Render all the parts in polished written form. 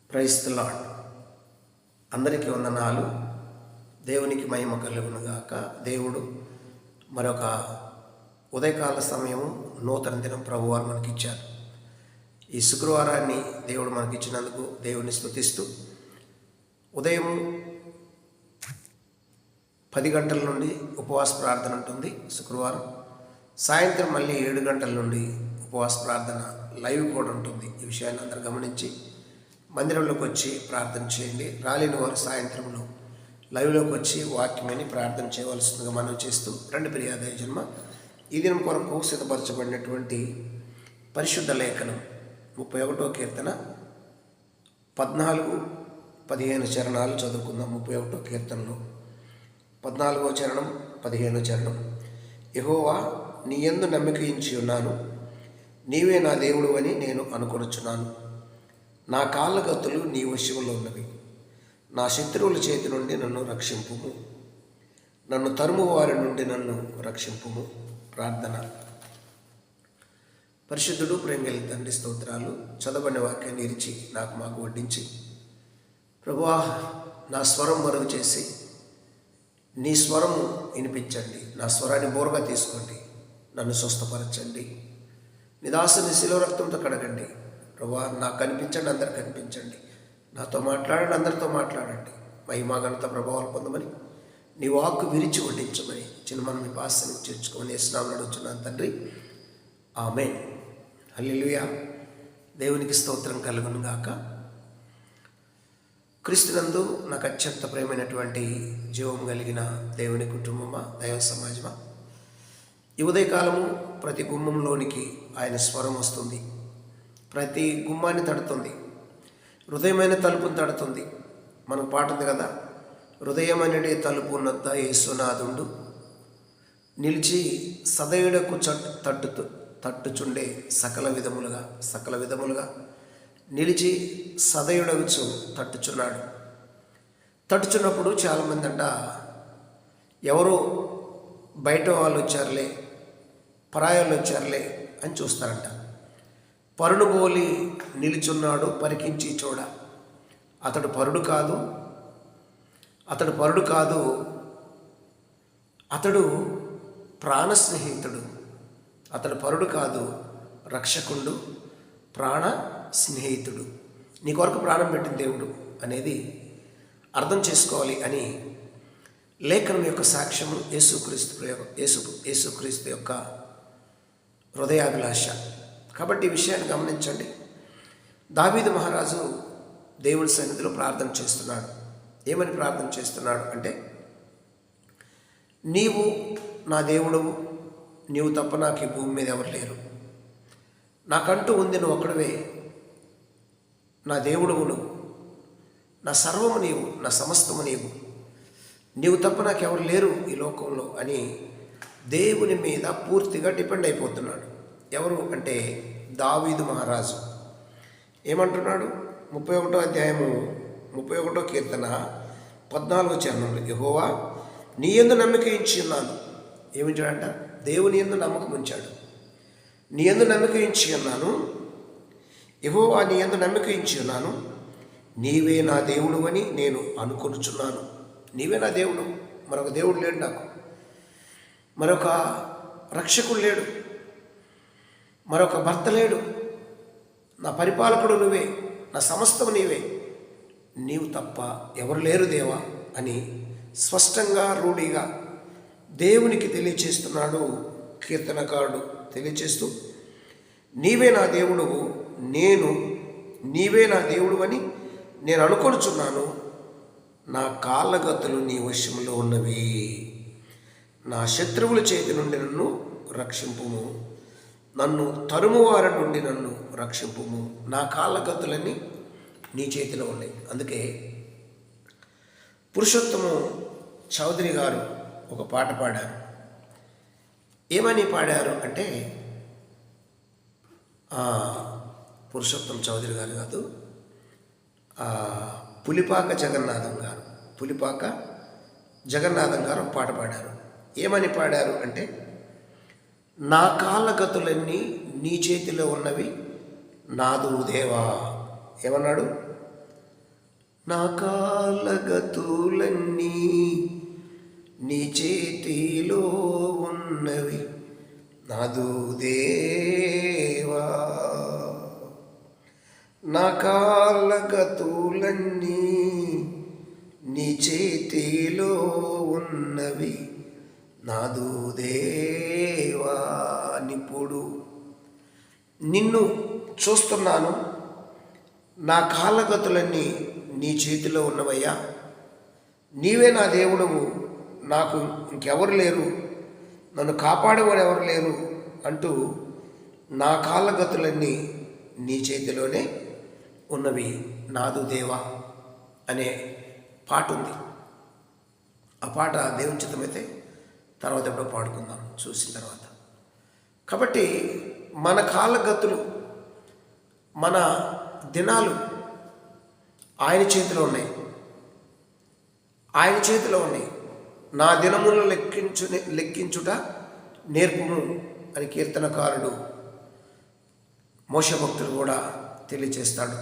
Praise the lord. అందరికీ వందనాలు. దేవునికి మహిమ కలుగునుగాక. దేవుడు మరొక ఉదయకాల సమయము నూతన దినం ప్రభువారు మనకిచ్చారు. ఈ శుక్రవారాన్ని దేవుడు మనకిచ్చినందుకు దేవుని స్తుతిస్తూ ఉదయం 10 గంటల నుండి ఉపవాస ప్రార్థన ఉంటుంది శుక్రవారం. సాయంత్రం మళ్ళీ 7 గంటల నుండి ఉపవాస ప్రార్థన లైవ్ కూడా ఉంటుంది. ఈ విషయాన్ని అందరూ గమనించి మందిరంలోకి వచ్చి ప్రార్థన చేయండి. రాలేని వారు సాయంత్రంలో లైవ్లోకి వచ్చి వాక్యమని ప్రార్థన చేయవలసిందిగా మనం చేస్తూ రండి ప్రియాదయ జన్మ. ఈ దినం కొరకు సిద్ధపరచబడినటువంటి పరిశుద్ధ లేఖనం 31వ కీర్తన 14-15 చరణాలు చదువుకుందాం. 31వ కీర్తనలో 14వ చరణం 15వ చరణం. యెహోవా, నీ యందు నమ్మిక ఉంచి ఉన్నాను, నీవే నా దేవుడు అని నేను అనుకొనుచున్నాను. నా కాళ్ళ గతులు నీ వశములో ఉన్నవి. నా శత్రువుల చేతి నుండి నన్ను రక్షింపుము, నన్ను తరుము వారి నుండి నన్ను రక్షింపుము. ప్రార్థన. పరిశుద్ధుడు, ప్రేమగల తండ్రి, స్తోత్రాలు. చదవని వాక్యాన్ని ఇరిచి మాకు వడ్డించి ప్రభువా, నా స్వరం మరుగు చేసి నీ స్వరము వినిపించండి. నా స్వరాన్ని బోరుగా తీసుకోండి, నన్ను స్వస్థపరచండి. నీ దాసుని శిలువ రక్తంతో కడగండి. ప్రభువా, నాకు కనిపించండి, అందరు కనిపించండి. నాతో మాట్లాడండి, అందరితో మాట్లాడండి. మహిమా ఘనత ప్రభావాలు పొందమని, నీ వాక్కు విరిచి వడ్డించమని చిన్నమని మీ పాసని చేర్చుకోమని యేసునామమున అడుగుచున్నాను తండ్రి, ఆమేన్. హల్లెలూయా. దేవునికి స్తోత్రం కలుగును గాక. క్రీస్తునందు నాకు అత్యంత ప్రేమైనటువంటి జీవం కలిగిన దేవుని కుటుంబమా, దైవ సమాజమా, ఈ ఉదయకాలము ప్రతి గుమ్మంలోనికి ఆయన స్వరం వస్తుంది. ప్రతి గుమ్మాన్ని తడుతుంది, హృదయమైన తలుపును తడుతుంది. మనకు పాట ఉంది కదా, హృదయం అనేది తలుపు ఉన్నద్ద యేసునాథుండు, నిలిచి సదయుడకు తట్టుచుండే సకల విధములుగా నిలిచి సదయుడగుచు తట్టుచున్నాడు. తట్టుచున్నప్పుడు చాలామంది అంట, ఎవరో బయట వాళ్ళు వచ్చారులే, పరాయాలు వచ్చారులే అని చూస్తారంట. పరుడు బోలి నిలుచున్నాడు పరికించి చూడ. అతడు పరుడు కాదు, అతడు ప్రాణ స్నేహితుడు. అతడు పరుడు కాదు, రక్షకుండు, ప్రాణ స్నేహితుడు. నీ కొరకు ప్రాణం పెట్టిన దేవుడు అనేది అర్థం చేసుకోవాలి అని లేఖనం యొక్క సాక్ష్యము యేసుక్రీస్తు యొక్క హృదయాభిలాష. కాబట్టి ఈ విషయాన్ని గమనించండి. దావీదు మహారాజు దేవుని సన్నిధిలో ప్రార్థన చేస్తున్నాడు. ఏమని ప్రార్థన చేస్తున్నాడు అంటే, నీవు నా దేవుడవు, నీవు తప్ప నాకు ఈ భూమి మీద ఎవరు లేరు. నాకంటూ ఉంది నువ్వు ఒక్కడవే. నా దేవుడవు నువ్వు, నా సర్వము నీవు, నా సమస్తము నీవు తప్ప నాకెవరు లేరు ఈ లోకంలో అని దేవుని మీద పూర్తిగా డిపెండ్ అయిపోతున్నాడు. ఎవరు అంటే దావీదు మహారాజు. ఏమంటున్నాడు? 31వ అధ్యాయము 31వ కీర్తన 14వ చరణంలో, యెహోవా, నీ యందు నమ్మిక ఉంచి ఉన్నాను. ఏమించాడంట? దేవుని యందు నమ్మకం ఉంచాడు. నీ యందు నమ్మిక ఉంచి ఉన్నాను, యెహోవా, నీ యందు నమ్మిక ఉంచి ఉన్నాను, నీవే నా దేవుడు అని నేను అనుకొనుచున్నాను. నీవే నా దేవుడు, మరొక దేవుడు లేడు, నాకు మరొక రక్షకుడు లేడు, మరొక భర్త లేడు. నా పరిపాలకుడు నువ్వే, నా సమస్తము నీవే, నీవు తప్ప ఎవరు లేరు దేవా అని స్పష్టంగా రూఢిగా దేవునికి తెలియచేస్తున్నాడు కీర్తనకారుడు. తెలియచేస్తూ, నీవే నా దేవుడు, నీవే నా దేవుడు అని నేను అనుకొనుచున్నాను. నా కాళ్ళ గతులు నీ వశంలో ఉన్నవి. నా శత్రువుల చేతి నుండి నన్ను రక్షింపుము, నన్ను తరుమువారి నుండి నన్ను రక్షింపుము. నా కాళ్ళ గతులన్నీ నీ చేతిలో ఉన్నాయి. అందుకే పురుషోత్తము చౌదరి గారు ఒక పాట పాడారు. ఏమని పాడారు అంటే, పురుషోత్తమ చౌదరి గారు కాదు, పులిపాక జగన్నాథం గారు ఒక పాట పాడారు. ఏమని పాడారు అంటే, నా కాళ్ళ గతులన్నీ నీ చేతిలో ఉన్నవి నాదు దేవా. ఏమన్నాడు? నా కాళ్ళగతులన్నీ నీ చేతిలో ఉన్నవి నాదు దేవా. నా కాళ్ళగతులన్నీ నీ చేతిలో ఉన్నవి నాదు దేవా. నిప్పుడు నిన్ను చూస్తున్నాను, నా కాళ్ళగతులన్నీ నీ చేతిలో ఉన్నవయ్యా. నీవే నా దేవుడవు, నాకు ఇంకెవరు లేరు, నన్ను కాపాడేవారు ఎవరు లేరు అంటూ నా కాళ్ళగతులన్నీ నీ చేతిలోనే ఉన్నవి నాదు దేవా అనే పాట ఉంది. ఆ పాట దేవుని చిత్తమైతే తర్వాత ఎప్పుడో పాడుకుందాం చూసిన తర్వాత. కాబట్టి మన కాళ్ళగతులు, మన దినాలు ఆయన చేతిలో ఉన్నాయి, ఆయన చేతిలో ఉన్నాయి. నా దినములను లెక్కించుట నేర్పుము అని కీర్తనకారుడు మోషే భక్తుడు కూడా తెలియచేస్తాడు.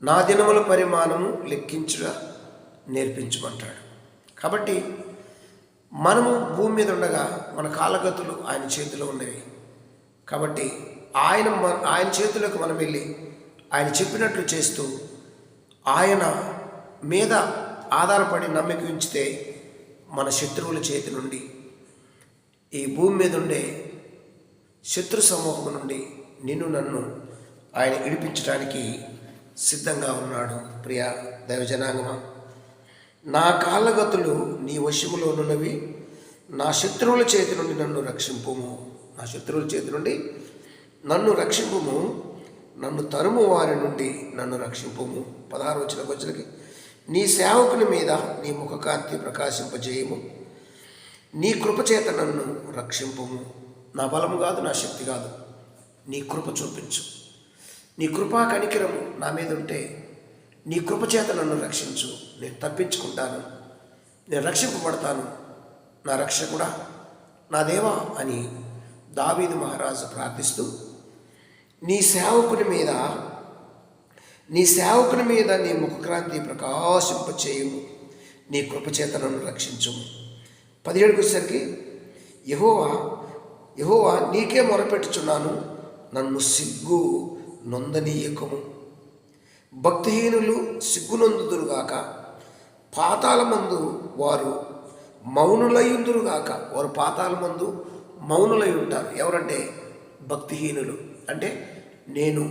నా దినముల పరిమాణము లెక్కించుట నేర్పించమంటాడు. కాబట్టి మనము భూమి మీద ఉండగా మన కాళ్ళగతులు ఆయన చేతిలో ఉన్నవి. కాబట్టి ఆయన చేతిలోకి మనం వెళ్ళి ఆయన చెప్పినట్లు చేస్తూ ఆయన మీద ఆధారపడి నమ్మిక ఉంచితే మన శత్రువుల చేతి నుండి, ఈ భూమి మీద ఉండే శత్రు సమూహం నుండి నిన్ను నన్ను ఆయన విడిపించడానికి సిద్ధంగా ఉన్నాడు. ప్రియ దైవజనాంగమా, నా కాళ్ళగతులు నీ వశములోనున్నవి, నా శత్రువుల చేతి నుండి నన్ను రక్షింపుము. నా శత్రువుల చేతి నుండి నన్ను రక్షింపుము, నన్ను తరుము వారి నుండి నన్ను రక్షింపుము. 16 వచనకి నీ సేవకుని మీద నీ ముఖకాంతి ప్రకాశింపజేయము, నీ కృపచేత నన్ను రక్షింపుము. నా బలము కాదు, నా శక్తి కాదు, నీ కృప చూపించు. నీ కృపా కనికరము నా మీద ఉంటే నీ కృపచేత నన్ను రక్షించు. నేను తప్పించుకుంటాను, నేను రక్షింపబడతాను, నా రక్షకుడా, నా దేవా అని దావీదు మహారాజు ప్రార్థిస్తూ నీ సేవకుని మీద నీ ముఖక్రాంతి ప్రకాశింపచేయము, నీ కృపచేత నన్ను రక్షించుము. 17కి వచ్చేసరికి యెహోవా నీకే మొరపెట్టుచున్నాను, నన్ను సిగ్గు నొందనీయకము. భక్తిహీనులు సిగ్గునొందుదురుగాక, పాతాళమందు వారు మౌనులయుందురుగాక. వారు పాతాళమందు మౌనులై ఉంటారు. ఎవరంటే భక్తిహీనులు. అంటే నేను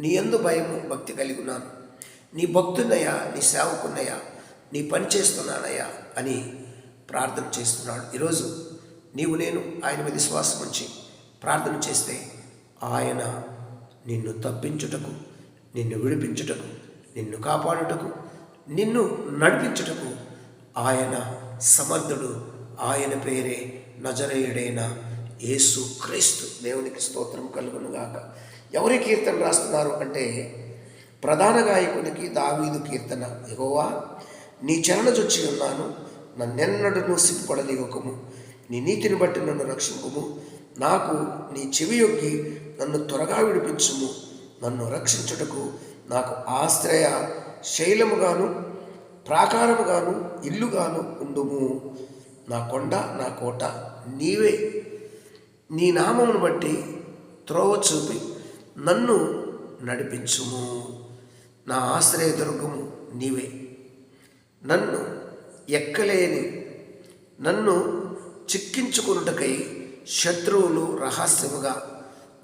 నీ యందు భయము భక్తి కలిగి ఉన్నాను, నీ భక్తున్నయ్యా, నీ సేవకున్నయ్యా, నీ పని చేస్తున్నానయ్యా అని ప్రార్థన చేస్తున్నాడు. ఈరోజు నీవు నేను ఆయన మీద విశ్వాసం ఉంచి ప్రార్థన చేస్తే ఆయన నిన్ను తప్పించుటకు, నిన్ను విడిపించుటకు, నిన్ను కాపాడుటకు, నిన్ను నడిపించుటకు ఆయన సమర్థుడు. ఆయన పేరే నజరేయుడైన యేసు క్రీస్తు. దేవునికి స్తోత్రం కలుగునుగాక. ఎవరి కీర్తన రాస్తున్నారు అంటే ప్రధాన గాయకునికి దావీదు కీర్తన. యెహోవా నీ చరణ చొచ్చి ఉన్నాను, నన్నెన్నడూ సిగ్గుపడనీయకము. నీ నీతిని బట్టి నన్ను రక్షింపుము. నాకు నీ చెవి యొగ్గి నన్ను త్వరగా విడిపించుము. నన్ను రక్షించుటకు నాకు ఆశ్రయ శైలముగాను ప్రాకారముగాను ఇల్లుగాను ఉండుము. నా కొండ నా కోట నీవే. నీ నామమును బట్టి త్రోవ చూపి నన్ను నడిపించుము. నా ఆశ్రయదుర్గము నీవే. నన్ను ఎక్కలేని, నన్ను చిక్కించుకొనుటకై శత్రువులు రహస్యముగా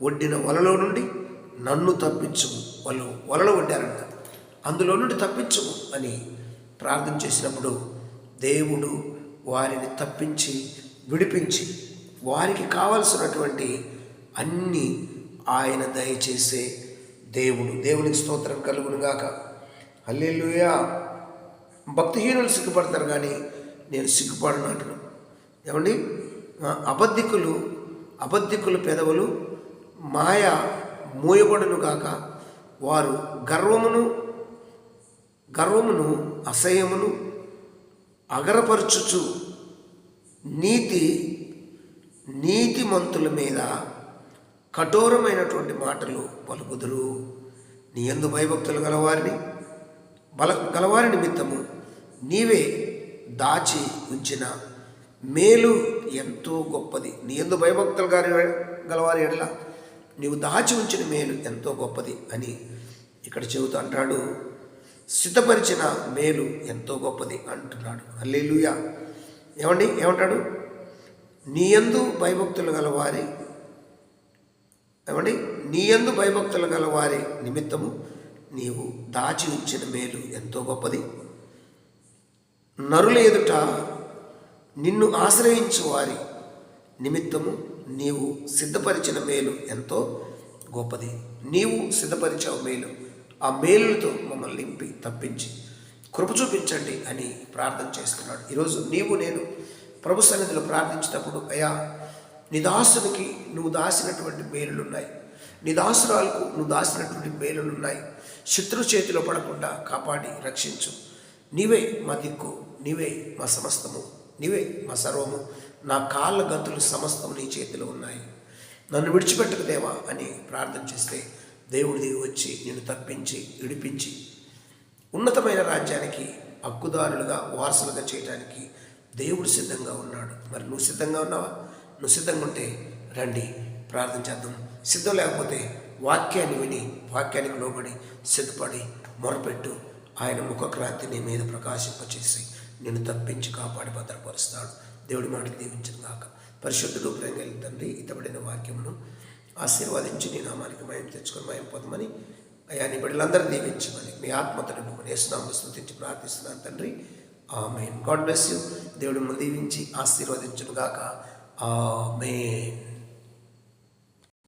ఒడ్డిన వలలో నుండి నన్ను తప్పించుము. వాళ్ళు వలలో ఒడ్డారంట, అందులో నుండి తప్పించుము అని ప్రార్థన చేసినప్పుడు దేవుడు వారిని తప్పించి విడిపించి వారికి కావలసినటువంటి అన్నీ ఆయన దయచేసే దేవుడు. దేవునికి స్తోత్రం కలుగునుగాక. హల్లెలూయా. భక్తిహీనులు సిగ్గుపడతారు కానీ నేను సిగ్గుపడను అంటున్నాను. ఏమండి, అబద్ధికుల పెదవులు మాయ మూయబడును గాక. వారు గర్వమును అసహ్యమును అగరపరచుచు నీతిమంతుల మీద కఠోరమైనటువంటి మాటలు పలుకుదురు. నీ యందు భయభక్తులు గల వారిని గలవారి నిమిత్తము నీవే దాచి ఉంచిన మేలు ఎంతో గొప్పది. నీ యందు భయభక్తులు గలవారి ఎడల నీవు దాచి ఉంచిన మేలు ఎంతో గొప్పది అని ఇక్కడ చెబుతూ అంటాడు. సిద్ధపరిచిన మేలు ఎంతో గొప్పది అంటున్నాడు. హల్లెలూయా. ఏమంటాడు? నీ యందు భయభక్తులు గలవారి నీ యందు భయభక్తులు గలవారి నిమిత్తము నీవు దాచి ఉంచిన మేలు ఎంతో గొప్పది. నరుల ఎదుట నిన్ను ఆశ్రయించు వారి నిమిత్తము నీవు సిద్ధపరిచిన మేలు ఎంతో గొప్పది. నీవు సిద్ధపరిచావు మేలు. ఆ మేలులతో మమ్మల్ని నింపి తప్పించి కృప చూపించండి అని ప్రార్థన చేస్తున్నాడు. ఈరోజు నేను ప్రభు సన్నిధిలో ప్రార్థించేటప్పుడు, అయ్యా నీ దాసునికి నువ్వు దాసినటువంటి మేలులున్నాయి, నీ దాసురాలకు నువ్వు దాసినటువంటి మేలులున్నాయి. శత్రు చేతిలో పడకుండా కాపాడి రక్షించు. నీవే మా దిక్కు, నీవే మా సమస్తము, నీవే మా సర్వము. నా కాళ్ళ గంతులు సమస్తము నీ చేతిలో ఉన్నాయి, నన్ను విడిచిపెట్టకు దేవా అని ప్రార్థన చేస్తే దేవుడి దిగి వచ్చి నిన్ను తప్పించి విడిపించి ఉన్నతమైన రాజ్యానికి హక్కుదారులుగా వారసులుగా చేయడానికి దేవుడు సిద్ధంగా ఉన్నాడు. మరి నువ్వు సిద్ధంగా ఉన్నావా? నువ్వు సిద్ధంగా ఉంటే రండి ప్రార్థన చేద్దాం. సిద్ధం లేకపోతే వాక్యాన్ని విని వాక్యానికి లోబడి సిద్ధపడి మొరపెట్టు. ఆయన ముఖక్రాంతి నీ మీద ప్రకాశింపచేసి నిన్ను తప్పించి కాపాడి భద్రపరుస్తాడు. దేవుడి మాటకి దీవించిన గాక. పరిశుద్ధుడు ప్రేమ తండ్రి, ఇతబడిన వాక్యమును ఆశీర్వాదించి నీ నామానికి మయం తెచ్చుకొని మయం పొందమని, అయ్యా నీ బిడ్డలందరూ దీవించమని మీ ఆత్మతో నింపుకొని యేసునామములో స్తుతించి ప్రార్థిస్తున్నాను తండ్రి. ఆమేన్. God bless you. దేవుడు దీవించి ఆశీర్వదించును గాక. ఆమేన్.